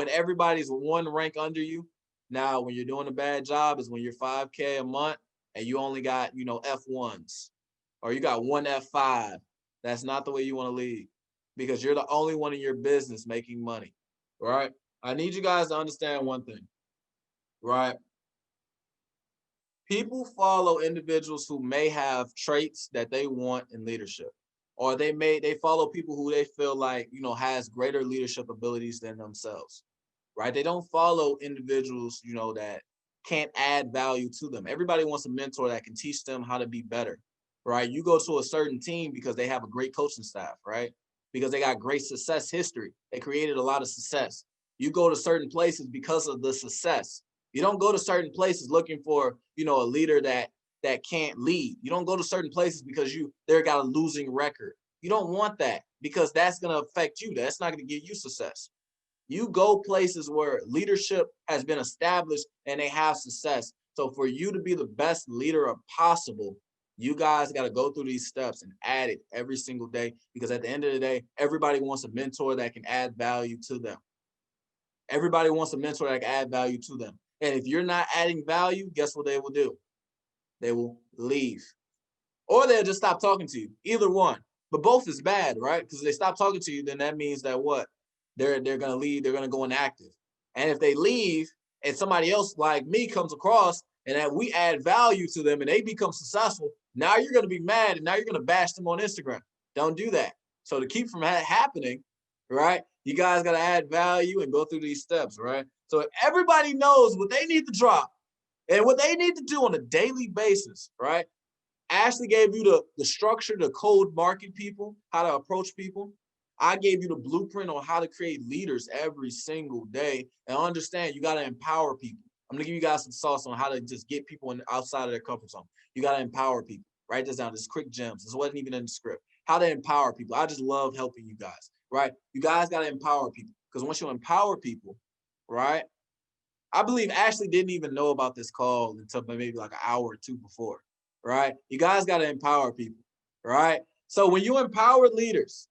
everybody's 1 rank under you. Now, when you're doing a bad job is when you're 5K a month and you only got, F1s, or you got 1 F5. That's not the way you want to lead, because you're the only one in your business making money, right? I need you guys to understand one thing, right? People follow individuals who may have traits that they want in leadership, or they follow people who they feel like, has greater leadership abilities than themselves, right? They don't follow individuals, that can't add value to them. Everybody wants a mentor that can teach them how to be better, right? You go to a certain team because they have a great coaching staff, right? Because they got great success history. They created a lot of success. You go to certain places because of the success. You don't go to certain places looking for, a leader that can't lead. You don't go to certain places because they're got a losing record. You don't want that, because that's going to affect you. That's not going to give you success. You go places where leadership has been established and they have success. So for you to be the best leader possible, you guys got to go through these steps and add it every single day, because at the end of the day, everybody wants a mentor that can add value to them. Everybody wants a mentor that can add value to them. And if you're not adding value, guess what they will do? They will leave. Or they'll just stop talking to you. Either one. But both is bad, right? Because if they stop talking to you, then that means that what? They're going to leave. They're going to go inactive. And if they leave and somebody else like me comes across and that we add value to them and they become successful, now you're going to be mad and now you're going to bash them on Instagram. Don't do that. So to keep from happening, right, you guys got to add value and go through these steps, right? So if everybody knows what they need to drop and what they need to do on a daily basis, right? Ashley gave you the structure, the code market people, how to approach people. I gave you the blueprint on how to create leaders every single day. And understand, you got to empower people. I'm going to give you guys some sauce on how to just get people outside of their comfort zone. You got to empower people. Write this down. This quick gems. This wasn't even in the script. How to empower people. I just love helping you guys, right? You guys got to empower people, because once you empower people, right? I believe Ashley didn't even know about this call until maybe like an hour or 2 before, right? You guys got to empower people, right? So when you empower leaders,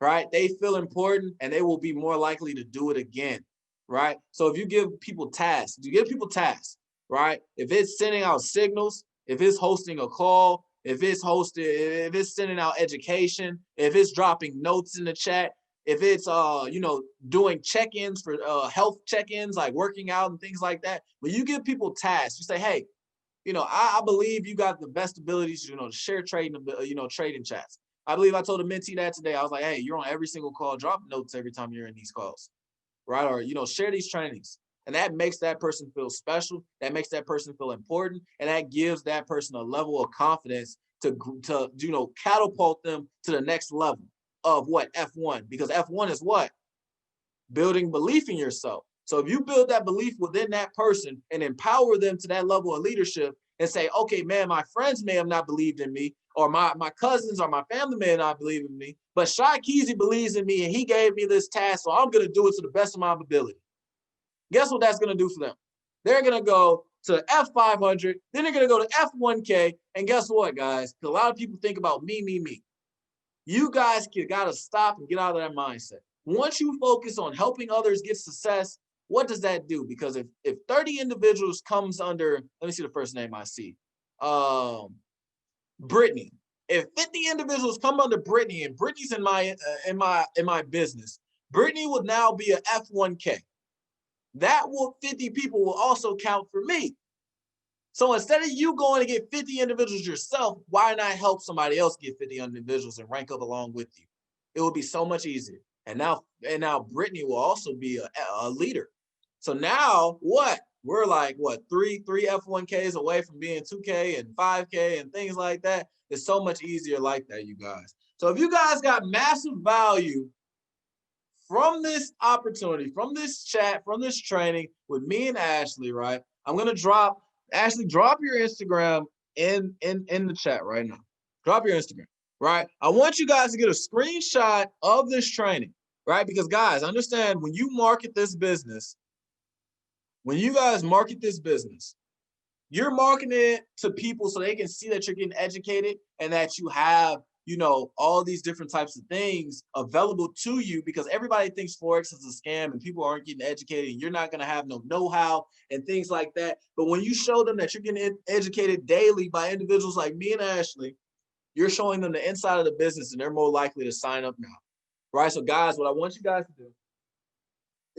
right, they feel important and they will be more likely to do it again, right? So if you give people tasks, right? If it's sending out signals, if it's hosting a call, if it's sending out education, if it's dropping notes in the chat, if it's doing check-ins for health check-ins, like working out and things like that. When you give people tasks, you say, hey, I believe you got the best abilities, to share trading chats. I believe I told a mentee that today. I was like, hey, you're on every single call. Drop notes every time you're in these calls, right? Or, share these trainings. And that makes that person feel special. That makes that person feel important. And that gives that person a level of confidence to catapult them to the next level of what? F1. Because F1 is what? Building belief in yourself. So if you build that belief within that person and empower them to that level of leadership and say, okay, man, my friends may have not believed in me, or my cousins or my family may not believe in me, but Shy Keezy believes in me and he gave me this task, so I'm going to do it to the best of my ability. Guess what that's going to do for them? They're going to go to F500, then they're going to go to F1K, and guess what, guys? Because a lot of people think about me, me, me. You guys got to stop and get out of that mindset. Once you focus on helping others get success, what does that do? Because if 30 individuals comes under, let me see the first name I see, Brittany. If 50 individuals come under Brittany, and Brittany's in my business, Brittany would now be a F1K. That 50 people will also count for me. So instead of you going to get 50 individuals yourself, why not help somebody else get 50 individuals and rank up along with you? It would be so much easier. And now Brittany will also be a leader. So now what? We're like, what, three F1Ks away from being 2K and 5K and things like that. It's so much easier like that, you guys. So if you guys got massive value from this opportunity, from this chat, from this training with me and Ashley, right? I'm going to drop your Instagram in the chat right now. Drop your Instagram, right? I want you guys to get a screenshot of this training, right? Because guys, understand when you market this business, when you guys market this business, you're marketing it to people so they can see that you're getting educated and that you have, all these different types of things available to you, because everybody thinks Forex is a scam and people aren't getting educated and you're not going to have no know-how and things like that. But when you show them that you're getting educated daily by individuals like me and Ashley, you're showing them the inside of the business and they're more likely to sign up now, right? So guys, what I want you guys to do